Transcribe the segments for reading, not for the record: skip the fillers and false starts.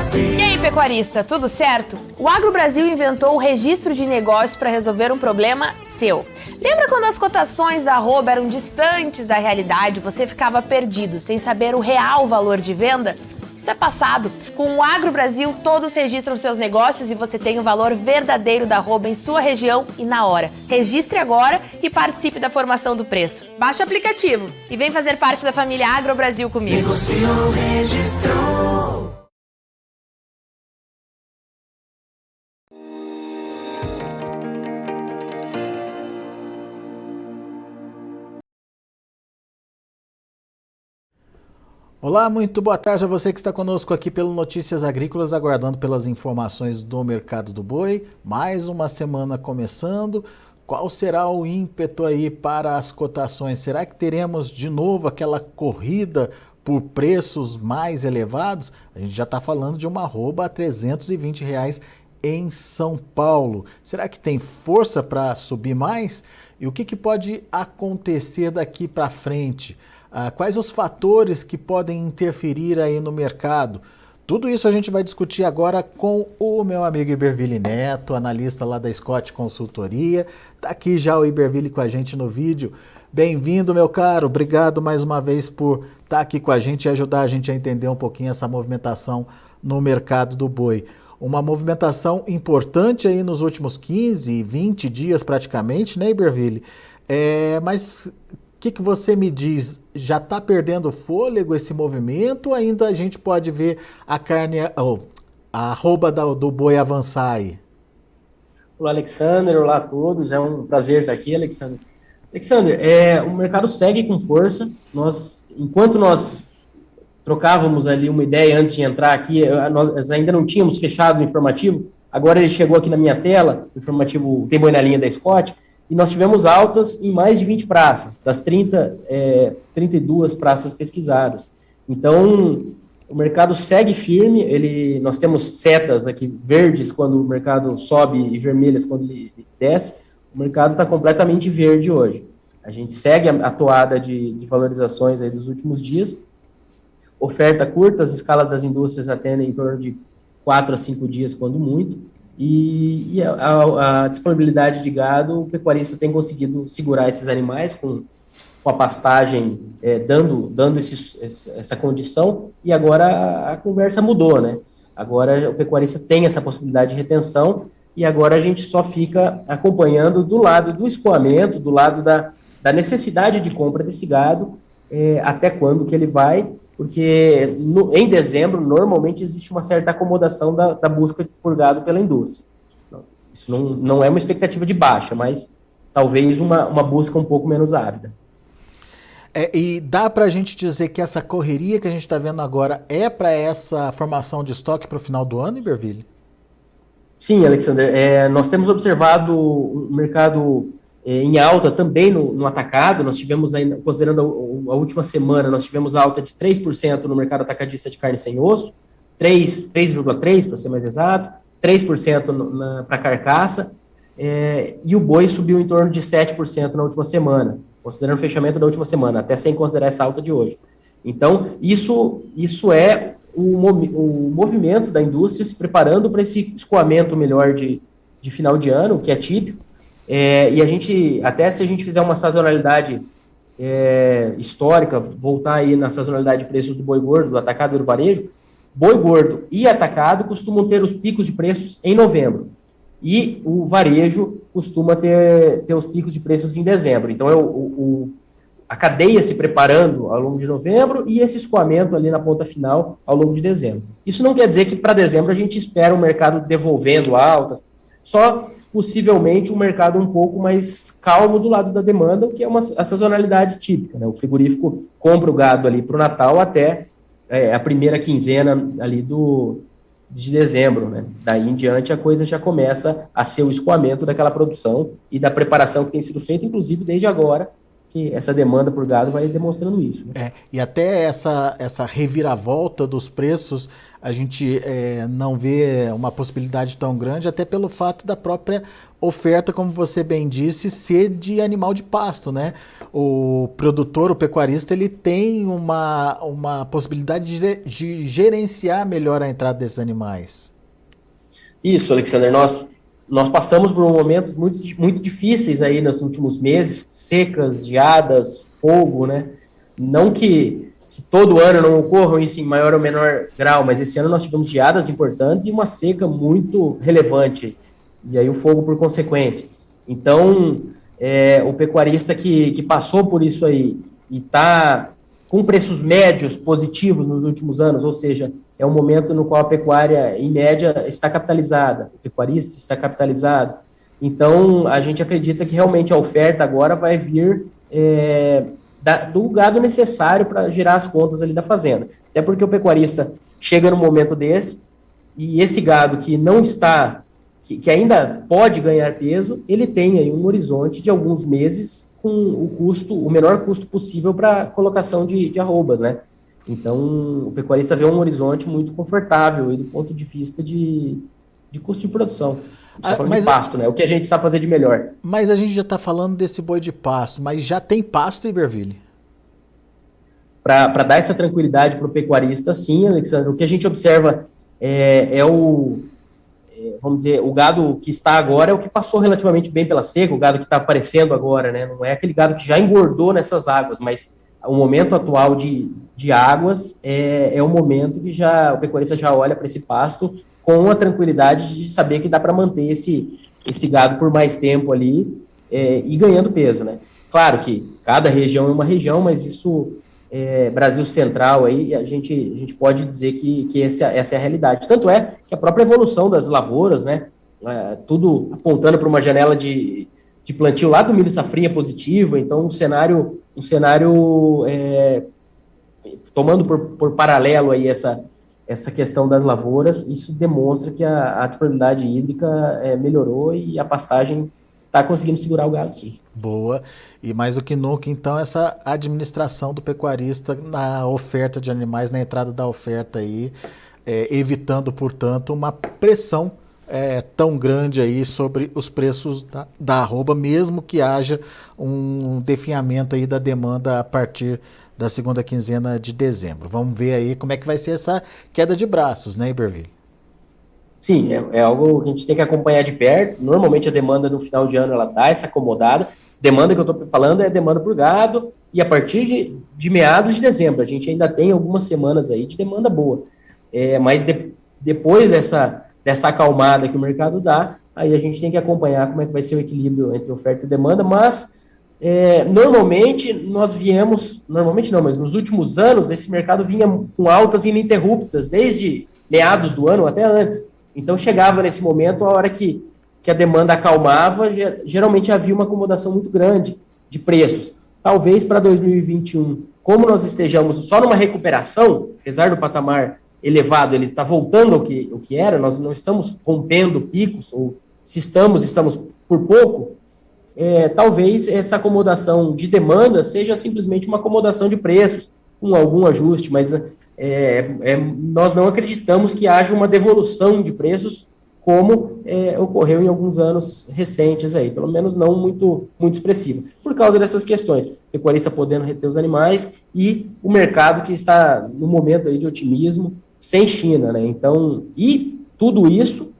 E aí, pecuarista, tudo certo? O Agro Brasil inventou o registro de negócios para resolver um problema seu. Lembra quando as cotações da arroba eram distantes da realidade, você ficava perdido, sem saber o real valor de venda? Isso é passado. Com o Agro Brasil, todos registram seus negócios e você tem o valor verdadeiro da arroba em sua região e na hora. Registre agora e participe da formação do preço. Baixe o aplicativo e vem fazer parte da família Agro Brasil comigo. Negociou, registrou. Olá, muito boa tarde a você que está conosco aqui pelo Notícias Agrícolas, aguardando pelas informações do mercado do boi. Mais uma semana começando. Qual será o ímpeto aí para as cotações? Será que teremos de novo aquela corrida por preços mais elevados? A gente já está falando de uma arroba a R$320 em São Paulo. Será que tem força para subir mais? E o que pode acontecer daqui para frente? Quais os fatores que podem interferir aí no mercado? Tudo isso a gente vai discutir agora com o meu amigo Iberville Neto, analista lá da Scott Consultoria. Está aqui já o Iberville com a gente no vídeo. Bem-vindo, meu caro. Obrigado mais uma vez por estar aqui com a gente e ajudar a gente a entender um pouquinho essa movimentação no mercado do boi. Uma movimentação importante aí nos últimos 15, 20 dias praticamente, né, Iberville? Mas o que você me diz? Já está perdendo fôlego esse movimento ou ainda a gente pode ver a carne, a arroba do boi avançar aí? Olá, Alexander. Olá a todos. É um prazer estar aqui, Alexander. Alexander, o mercado segue com força. Enquanto nós trocávamos ali uma ideia antes de entrar aqui, nós ainda não tínhamos fechado o informativo. Agora ele chegou aqui na minha tela, o informativo tem boi na linha da Scott. E nós tivemos altas em mais de 20 praças, das 32 praças pesquisadas. Então, o mercado segue firme, nós temos setas aqui verdes quando o mercado sobe e vermelhas quando ele desce. O mercado está completamente verde hoje. A gente segue a toada de valorizações aí dos últimos dias. Oferta curta, as escalas das indústrias atendem em torno de 4 a 5 dias, quando muito. E a disponibilidade de gado, o pecuarista tem conseguido segurar esses animais com a pastagem dando essa condição, e agora a conversa mudou, né? Agora o pecuarista tem essa possibilidade de retenção, e agora a gente só fica acompanhando do lado do escoamento, do lado da necessidade de compra desse gado, até quando que ele vai, porque em dezembro, normalmente, existe uma certa acomodação da busca por gado pela indústria. Isso não é uma expectativa de baixa, mas talvez uma busca um pouco menos ávida. E dá para a gente dizer que essa correria que a gente está vendo agora é para essa formação de estoque para o final do ano, Iberville? Sim, Alexander. Nós temos observado o mercado em alta também no atacado. Nós tivemos, aí, considerando a última semana, nós tivemos alta de 3% no mercado atacadista de carne sem osso, 3,3% para ser mais exato, 3% para carcaça, e o boi subiu em torno de 7% na última semana, considerando o fechamento da última semana, até sem considerar essa alta de hoje. Então, isso é o movimento da indústria se preparando para esse escoamento melhor de final de ano, que é típico. E a gente, até se a gente fizer uma sazonalidade histórica, voltar aí na sazonalidade de preços do boi gordo, do atacado e do varejo, boi gordo e atacado costumam ter os picos de preços em novembro, e o varejo costuma ter os picos de preços em dezembro. Então a cadeia se preparando ao longo de novembro e esse escoamento ali na ponta final ao longo de dezembro. Isso não quer dizer que para dezembro a gente espera o mercado devolvendo altas, só possivelmente um mercado um pouco mais calmo do lado da demanda, que é a sazonalidade típica, né? O frigorífico compra o gado ali para o Natal até a primeira quinzena ali de dezembro, né? Daí em diante a coisa já começa a ser o escoamento daquela produção e da preparação que tem sido feita, inclusive desde agora, que essa demanda por gado vai demonstrando isso, né? E até essa reviravolta dos preços, a gente não vê uma possibilidade tão grande, até pelo fato da própria oferta, como você bem disse, ser de animal de pasto, né? O produtor, o pecuarista, ele tem uma possibilidade de gerenciar melhor a entrada desses animais. Isso, Alexander, nós passamos por momentos muito, muito difíceis aí nos últimos meses, secas, geadas, fogo, né? Não que todo ano não ocorram isso em maior ou menor grau, mas esse ano nós tivemos geadas importantes e uma seca muito relevante, e aí o fogo por consequência. Então, o pecuarista que passou por isso aí e está com preços médios positivos nos últimos anos, ou seja, é um momento no qual a pecuária, em média, está capitalizada, o pecuarista está capitalizado. Então, a gente acredita que realmente a oferta agora vai vir do gado necessário para girar as contas ali da fazenda. Até porque o pecuarista chega num momento desse, e esse gado que não está, que ainda pode ganhar peso, ele tem aí um horizonte de alguns meses com o menor custo possível para colocação de arrobas, né? Então, o pecuarista vê um horizonte muito confortável aí do ponto de vista de custo de produção. Você falando de pasto, né? O que a gente sabe fazer de melhor. Mas a gente já está falando desse boi de pasto, mas já tem pasto, Iberville? Para dar essa tranquilidade para o pecuarista, sim, Alexandre. O que a gente observa vamos dizer, o gado que está agora é o que passou relativamente bem pela seca, o gado que está aparecendo agora, né? Não é aquele gado que já engordou nessas águas, mas o momento atual de águas é o momento que o pecuarista já olha para esse pasto com a tranquilidade de saber que dá para manter esse gado por mais tempo ali e ganhando peso, né? Claro que cada região é uma região, mas isso, Brasil Central, aí, a gente pode dizer que essa é a realidade. Tanto é que a própria evolução das lavouras, né? Tudo apontando para uma janela de plantio lá do milho safrinha positivo, então um cenário tomando por paralelo aí essa questão das lavouras, isso demonstra que a disponibilidade hídrica melhorou e a pastagem está conseguindo segurar o gado, sim. Boa. E mais do que nunca, então, essa administração do pecuarista na oferta de animais, na entrada da oferta aí, evitando, portanto, uma pressão tão grande aí sobre os preços da arroba, mesmo que haja um definhamento aí da demanda a partir da segunda quinzena de dezembro. Vamos ver aí como é que vai ser essa queda de braços, né, Iberville? Sim, é algo que a gente tem que acompanhar de perto. Normalmente a demanda no final de ano ela dá essa acomodada. Demanda que eu estou falando é demanda por gado, e a partir de meados de dezembro, a gente ainda tem algumas semanas aí de demanda boa. Mas depois dessa acalmada que o mercado dá, aí a gente tem que acompanhar como é que vai ser o equilíbrio entre oferta e demanda, mas normalmente mas nos últimos anos esse mercado vinha com altas ininterruptas, desde meados do ano até antes. Então chegava nesse momento, a hora que a demanda acalmava, geralmente havia uma acomodação muito grande de preços. Talvez para 2021, como nós estejamos só numa recuperação, apesar do patamar elevado, ele está voltando ao que era, nós não estamos rompendo picos, ou se estamos por pouco, talvez essa acomodação de demanda seja simplesmente uma acomodação de preços, com algum ajuste, mas nós não acreditamos que haja uma devolução de preços como ocorreu em alguns anos recentes aí, pelo menos não muito, muito expressiva, por causa dessas questões, pecuarista podendo reter os animais e o mercado que está no momento aí de otimismo, sem China, né? Então, e tudo isso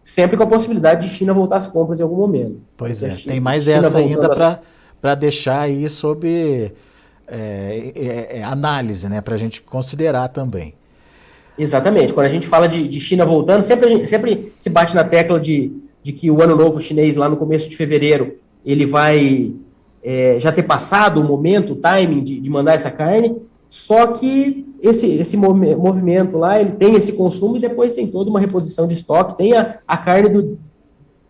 sempre com a possibilidade de China voltar às compras em algum momento. Pois tem mais essa ainda para deixar aí sob análise, né, para a gente considerar também. Exatamente. Quando a gente fala de China voltando, sempre se bate na tecla de que o ano novo chinês, lá no começo de fevereiro, ele vai já ter passado o momento, o timing de mandar essa carne, só que esse movimento lá, ele tem esse consumo e depois tem toda uma reposição de estoque, tem a carne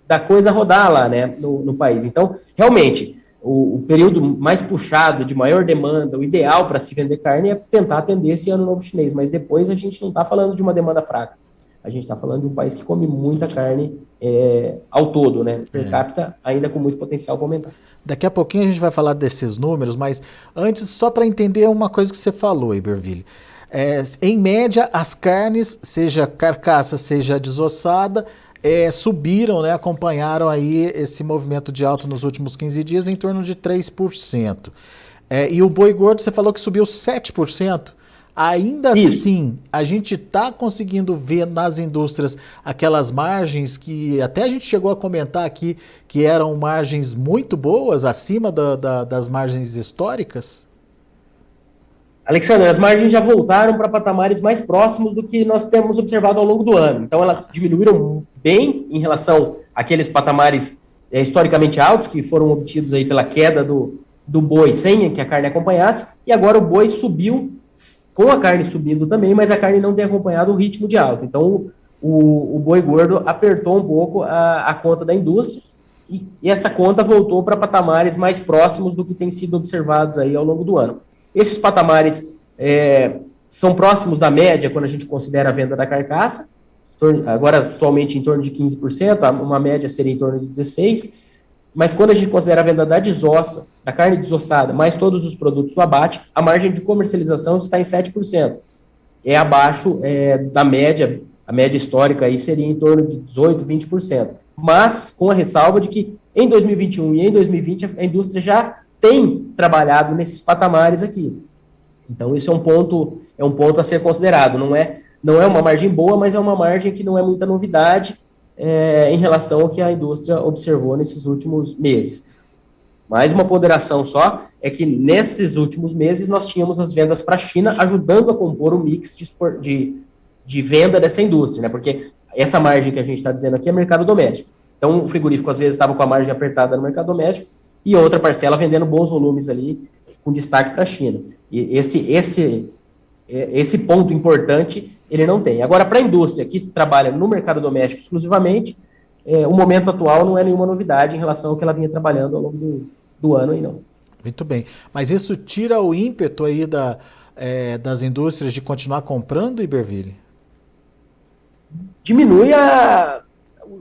da coisa rodar lá, né, no país. Então, realmente, o período mais puxado, de maior demanda, o ideal para se vender carne é tentar atender esse ano novo chinês, mas depois a gente não está falando de uma demanda fraca. A gente está falando de um país que come muita carne ao todo, né? Per capita, ainda com muito potencial para aumentar. Daqui a pouquinho a gente vai falar desses números, mas antes, só para entender uma coisa que você falou, Iberville. Em média, as carnes, seja carcaça, seja desossada, subiram, né, acompanharam aí esse movimento de alta nos últimos 15 dias em torno de 3%. E o boi gordo, você falou que subiu 7%. Ainda assim, a gente está conseguindo ver nas indústrias aquelas margens que até a gente chegou a comentar aqui que eram margens muito boas, acima das margens históricas? Alexandre, as margens já voltaram para patamares mais próximos do que nós temos observado ao longo do ano. Então, elas diminuíram bem em relação àqueles patamares historicamente altos que foram obtidos aí pela queda do boi sem que a carne acompanhasse, e agora o boi subiu com a carne subindo também, mas a carne não tem acompanhado o ritmo de alta. Então, o boi gordo apertou um pouco a conta da indústria e essa conta voltou para patamares mais próximos do que tem sido observados aí ao longo do ano. Esses patamares são próximos da média quando a gente considera a venda da carcaça, agora atualmente em torno de 15%, uma média seria em torno de 16%, mas quando a gente considera a venda da desossa, da carne desossada, mais todos os produtos do abate, a margem de comercialização está em 7%. É abaixo da média, a média histórica aí seria em torno de 18%, 20%. Mas com a ressalva de que em 2021 e em 2020 a indústria já tem trabalhado nesses patamares aqui. Então isso é um ponto a ser considerado. Não é uma margem boa, mas é uma margem que não é muita novidade, em relação ao que a indústria observou nesses últimos meses. Mais uma ponderação só, é que nesses últimos meses nós tínhamos as vendas para a China ajudando a compor o mix de venda dessa indústria, né? Porque essa margem que a gente está dizendo aqui é mercado doméstico. Então o frigorífico às vezes estava com a margem apertada no mercado doméstico e outra parcela vendendo bons volumes ali, com destaque para a China. E esse ponto importante ele não tem. Agora, para a indústria que trabalha no mercado doméstico exclusivamente, o momento atual não é nenhuma novidade em relação ao que ela vinha trabalhando ao longo do ano aí, não. Muito bem. Mas isso tira o ímpeto aí das indústrias de continuar comprando, Iberville? Diminui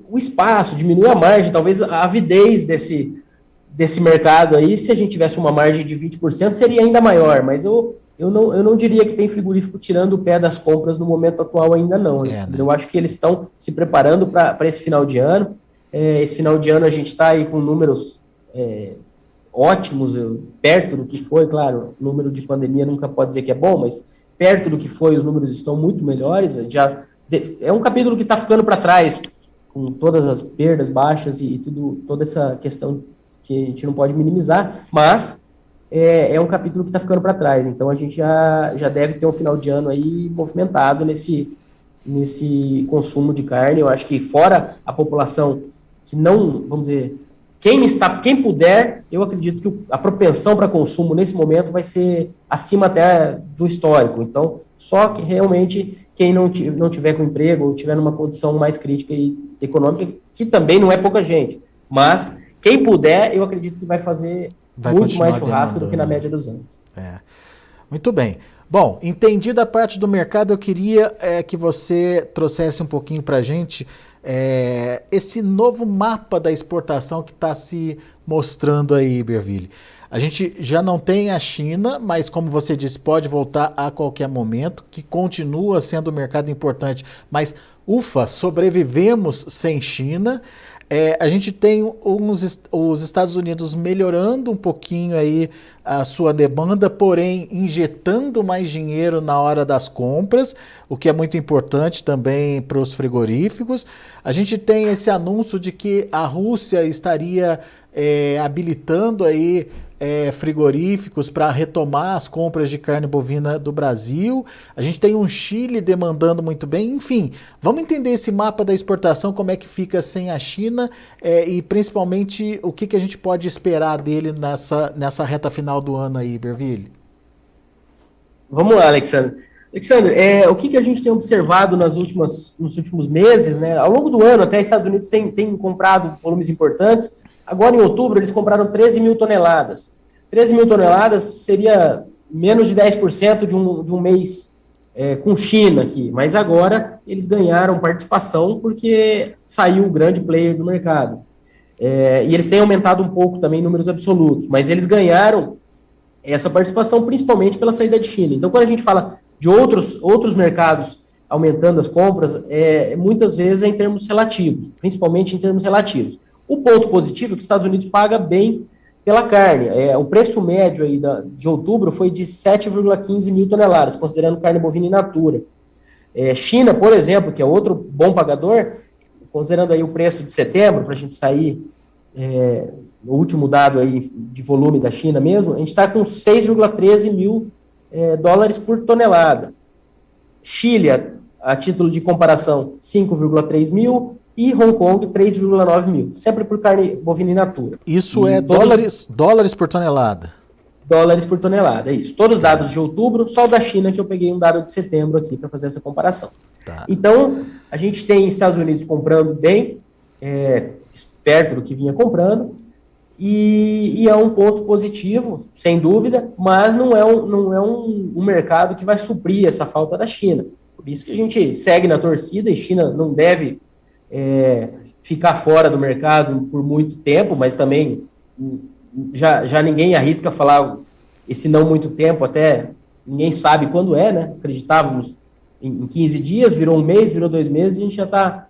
o espaço, diminui a margem, talvez a avidez desse mercado aí, se a gente tivesse uma margem de 20%, seria ainda maior, mas eu não diria que tem frigorífico tirando o pé das compras no momento atual ainda não. Né? Eu acho que eles estão se preparando para esse final de ano. Esse final de ano a gente está aí com números ótimos, perto do que foi, claro, o número de pandemia nunca pode dizer que é bom, mas perto do que foi, os números estão muito melhores. É um capítulo que está ficando para trás, com todas as perdas, baixas e toda essa questão que a gente não pode minimizar, mas é um capítulo que está ficando para trás, então a gente já deve ter um final de ano aí movimentado nesse consumo de carne. Eu acho que fora a população que não, vamos dizer, quem puder, eu acredito que a propensão para consumo nesse momento vai ser acima até do histórico, então só que realmente quem não tiver com emprego ou tiver numa condição mais crítica e econômica, que também não é pouca gente, mas quem puder, eu acredito que vai fazer muito mais churrasco do que na média dos anos. Muito bem. Bom, entendida a parte do mercado, eu queria que você trouxesse um pouquinho para a gente esse novo mapa da exportação que está se mostrando aí, Iberville. A gente já não tem a China, mas como você disse, pode voltar a qualquer momento, que continua sendo um mercado importante, mas ufa, sobrevivemos sem China. A gente tem os Estados Unidos melhorando um pouquinho aí a sua demanda, porém injetando mais dinheiro na hora das compras, o que é muito importante também para os frigoríficos. A gente tem esse anúncio de que a Rússia estaria habilitando aí frigoríficos para retomar as compras de carne bovina do Brasil. A gente tem um Chile demandando muito bem. Enfim, vamos entender esse mapa da exportação, como é que fica sem a China e principalmente o que a gente pode esperar dele nessa reta final do ano aí, Iberville. Vamos lá, Alexandre. Alexandre, o que a gente tem observado nos últimos meses, né? Ao longo do ano, até os Estados Unidos têm comprado volumes importantes. Agora, em outubro, eles compraram 13 mil toneladas. 13 mil toneladas seria menos de 10% de um mês com China aqui, mas agora eles ganharam participação porque saiu o grande player do mercado. E eles têm aumentado um pouco também em números absolutos, mas eles ganharam essa participação principalmente pela saída de China. Então, quando a gente fala de outros mercados aumentando as compras, muitas vezes é em termos relativos, principalmente em termos relativos. O ponto positivo é que os Estados Unidos paga bem pela carne. O preço médio aí de outubro foi de 7,15 mil toneladas, considerando carne bovina in natura. China, por exemplo, que é outro bom pagador, considerando aí o preço de setembro, para a gente sair o último dado aí de volume da China mesmo, a gente está com 6,13 mil dólares por tonelada. Chile, a título de comparação, 5,3 mil, e Hong Kong, 3,9 mil, sempre por carne bovina in natura. Isso é dólares por tonelada? Dólares por tonelada, é isso. Todos os dados de outubro, só o da China que eu peguei um dado de setembro aqui para fazer essa comparação. Tá. Então, a gente tem Estados Unidos comprando bem, perto do que vinha comprando, e é um ponto positivo, sem dúvida, mas não é um mercado que vai suprir essa falta da China. Por isso que a gente segue na torcida, e China não deve ficar fora do mercado por muito tempo, mas também já ninguém arrisca falar esse não muito tempo, até ninguém sabe quando né? Acreditávamos em 15 dias, virou um mês, virou 2 meses, e a gente já está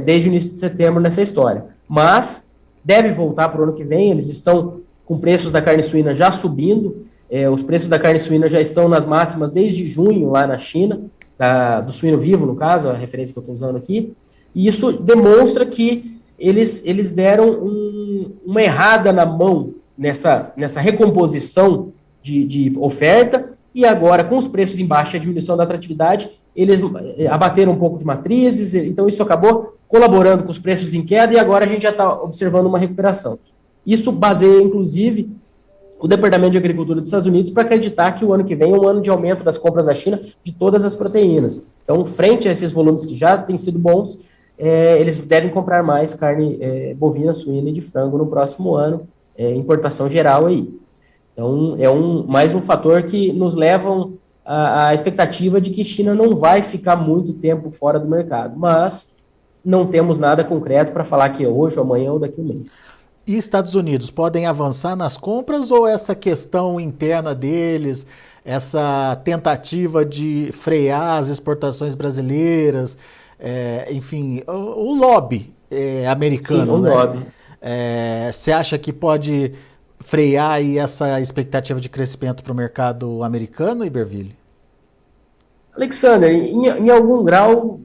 desde o início de setembro nessa história. Mas deve voltar para o ano que vem, eles estão com preços da carne suína já subindo, os preços da carne suína já estão nas máximas desde junho lá na China, do suíno vivo, no caso, a referência que eu estou usando aqui, e isso demonstra que eles deram uma errada na mão nessa recomposição de oferta, e agora, com os preços em baixa e a diminuição da atratividade, eles abateram um pouco de matrizes, então isso acabou colaborando com os preços em queda, e agora a gente já está observando uma recuperação. Isso baseia, inclusive, o Departamento de Agricultura dos Estados Unidos para acreditar que o ano que vem é um ano de aumento das compras da China de todas as proteínas. Então, frente a esses volumes que já têm sido bons, eles devem comprar mais carne bovina, suína e de frango no próximo ano, importação geral aí. Então, mais um fator que nos leva à expectativa de que China não vai ficar muito tempo fora do mercado, mas não temos nada concreto para falar que é hoje, ou amanhã, ou daqui a um mês. E Estados Unidos podem avançar nas compras, ou essa questão interna deles, essa tentativa de frear as exportações brasileiras, enfim, o lobby americano, Sim, o lobby. Você acha que pode frear aí essa expectativa de crescimento para o mercado americano, Iberville? Alexander, em algum grau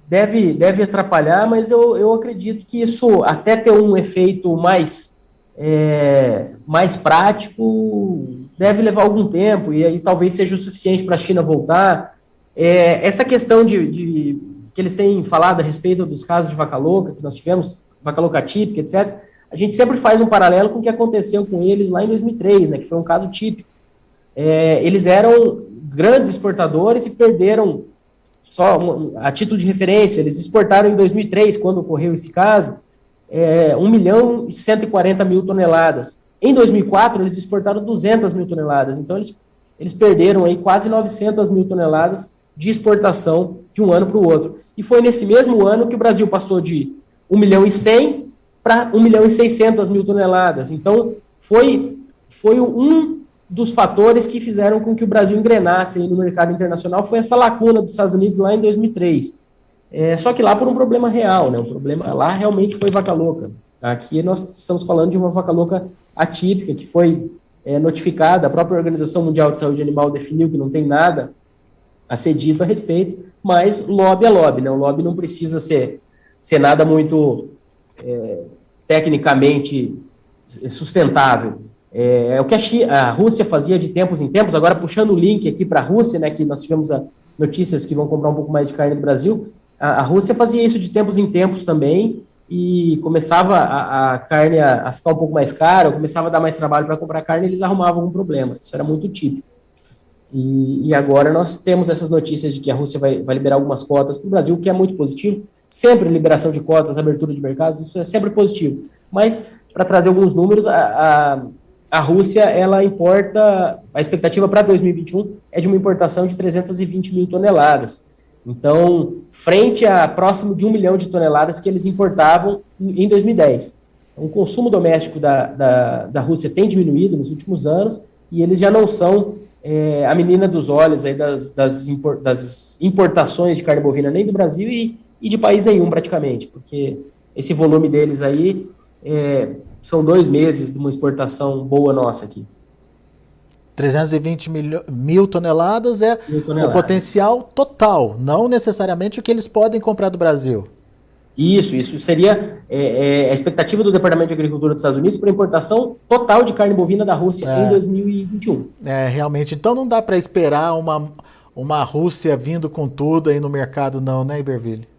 deve atrapalhar, mas eu acredito que isso, até ter um efeito mais prático, deve levar algum tempo, e aí talvez seja o suficiente para a China voltar. Essa questão que eles têm falado a respeito dos casos de vaca louca, que nós tivemos, vaca louca típica, etc., a gente sempre faz um paralelo com o que aconteceu com eles lá em 2003, né, que foi um caso típico. Eles eram grandes exportadores e perderam, só a título de referência, eles exportaram em 2003, quando ocorreu esse caso, 1.140.000 toneladas. Em 2004, eles exportaram 200.000 toneladas. Então, eles perderam aí quase 900.000 toneladas de exportação de um ano para o outro. E foi nesse mesmo ano que o Brasil passou de 1.100.000 para 1.600.000 toneladas. Então, foi um dos fatores que fizeram com que o Brasil engrenasse aí no mercado internacional, foi essa lacuna dos Estados Unidos lá em 2003. Só que lá por um problema real, né? O problema lá realmente foi vaca louca. Aqui nós estamos falando de uma vaca louca atípica, que foi notificada, a própria Organização Mundial de Saúde Animal definiu que não tem nada a ser dito a respeito, mas lobby é lobby, né? O lobby não precisa ser nada muito tecnicamente sustentável. O que a Rússia fazia de tempos em tempos, agora puxando o link aqui para a Rússia, né, que nós tivemos notícias que vão comprar um pouco mais de carne do Brasil, a Rússia fazia isso de tempos em tempos também, e começava a carne a ficar um pouco mais cara, ou começava a dar mais trabalho para comprar carne, eles arrumavam um problema. Isso era muito típico. E agora nós temos essas notícias de que a Rússia vai liberar algumas cotas para o Brasil, o que é muito positivo. Sempre liberação de cotas, abertura de mercados, isso é sempre positivo. Mas, para trazer alguns números, a a Rússia, ela importa, a expectativa para 2021 é de uma importação de 320 mil toneladas. Então, frente a próximo de 1 milhão de toneladas que eles importavam em 2010. O consumo doméstico da Rússia tem diminuído nos últimos anos e eles já não são a menina dos olhos aí das importações de carne bovina nem do Brasil e de país nenhum praticamente, porque esse volume deles aí são 2 meses de uma exportação boa nossa aqui. 320 mil toneladas é o potencial total, não necessariamente o que eles podem comprar do Brasil. Isso seria a expectativa do Departamento de Agricultura dos Estados Unidos para importação total de carne bovina da Rússia em 2021. Realmente, então não dá para esperar uma Rússia vindo com tudo aí no mercado não, né, Iberville?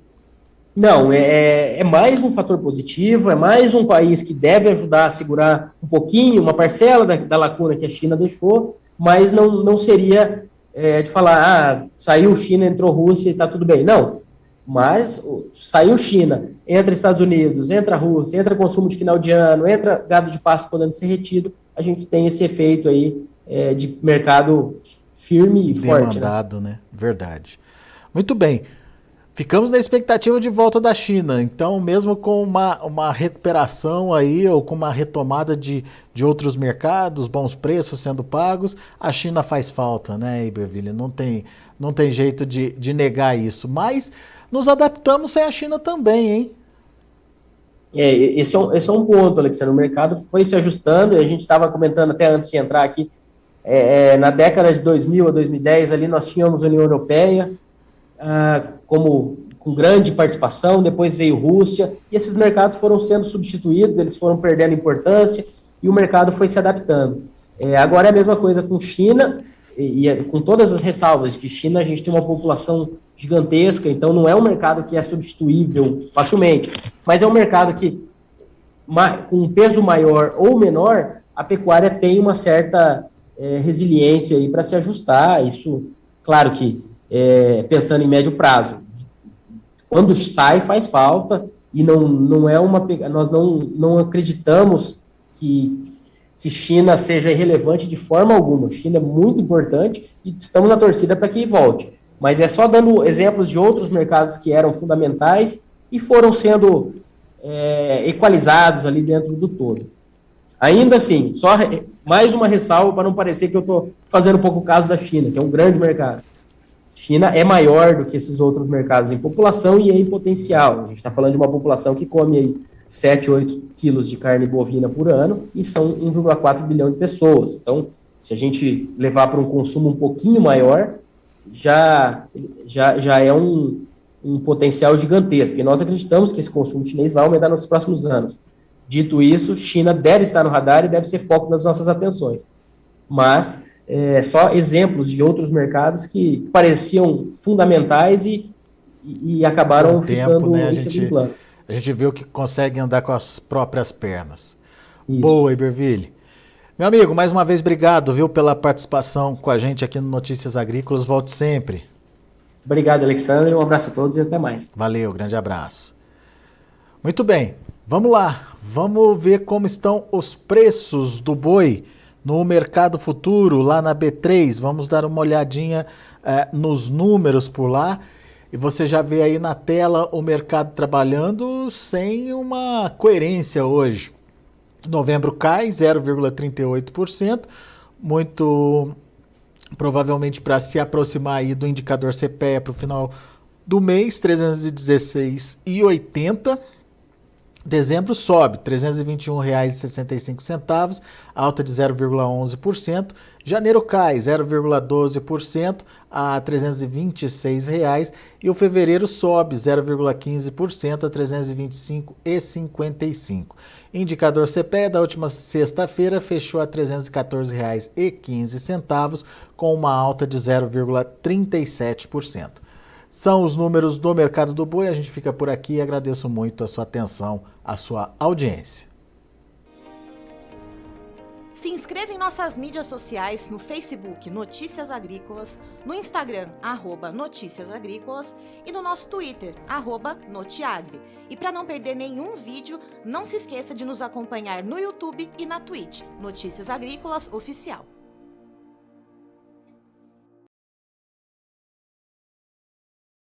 Não, é mais um fator positivo, é mais um país que deve ajudar a segurar um pouquinho, uma parcela da lacuna que a China deixou, mas não seria de falar, saiu China, entrou Rússia e está tudo bem. Não, mas saiu China, entra Estados Unidos, entra Rússia, entra consumo de final de ano, entra gado de pasto podendo ser retido, a gente tem esse efeito aí de mercado firme e forte. Demandado, né? Verdade. Muito bem. Ficamos na expectativa de volta da China, então mesmo com uma recuperação aí, ou com uma retomada de outros mercados, bons preços sendo pagos, a China faz falta, né, Iberville? Não tem jeito de negar isso, mas nos adaptamos sem a China também, hein? Esse é um ponto, Alexandre, o mercado foi se ajustando, e a gente estava comentando até antes de entrar aqui, na década de 2000 a 2010, ali nós tínhamos a União Europeia, com grande participação, depois veio Rússia, e esses mercados foram sendo substituídos, eles foram perdendo importância, e o mercado foi se adaptando. Agora é a mesma coisa com China, e com todas as ressalvas de que China a gente tem uma população gigantesca, então não é um mercado que é substituível facilmente, mas é um mercado que, com um peso maior ou menor, a pecuária tem uma certa resiliência aí para se ajustar, isso, claro que pensando em médio prazo. Quando sai, faz falta, e não é nós não acreditamos que China seja irrelevante de forma alguma. China é muito importante e estamos na torcida para que volte. Mas é só dando exemplos de outros mercados que eram fundamentais e foram sendo equalizados ali dentro do todo. Ainda assim, só mais uma ressalva para não parecer que eu estou fazendo pouco caso da China, que é um grande mercado. China é maior do que esses outros mercados em população e em potencial. A gente está falando de uma população que come aí 7, 8 quilos de carne bovina por ano e são 1,4 bilhão de pessoas. Então, se a gente levar para um consumo um pouquinho maior, já é um potencial gigantesco. E nós acreditamos que esse consumo chinês vai aumentar nos próximos anos. Dito isso, China deve estar no radar e deve ser foco das nossas atenções. Mas só exemplos de outros mercados que pareciam fundamentais e acabaram ficando em segundo plano. A gente viu que consegue andar com as próprias pernas. Isso. Boa, Iberville. Meu amigo, mais uma vez, obrigado, viu, pela participação com a gente aqui no Notícias Agrícolas. Volte sempre. Obrigado, Alexandre. Um abraço a todos e até mais. Valeu, grande abraço. Muito bem, vamos lá. Vamos ver como estão os preços do boi no mercado futuro, lá na B3. Vamos dar uma olhadinha nos números por lá. E você já vê aí na tela o mercado trabalhando sem uma coerência hoje. Novembro cai 0,38%, muito provavelmente para se aproximar aí do indicador CPEA para o final do mês, 316,80. Dezembro sobe, R$ 321,65, alta de 0,11%. Janeiro cai 0,12% a R$ 326,00 e o fevereiro sobe 0,15% a R$ 325,55. Indicador CPEA da última sexta-feira fechou a R$ 314,15 com uma alta de 0,37%. São os números do mercado do boi. A gente fica por aqui e agradeço muito a sua atenção, a sua audiência. Se inscreva em nossas mídias sociais, no Facebook Notícias Agrícolas, no Instagram @Notícias Agrícolas e no nosso Twitter @Notiagre. E para não perder nenhum vídeo, não se esqueça de nos acompanhar no YouTube e na Twitch, Notícias Agrícolas Oficial.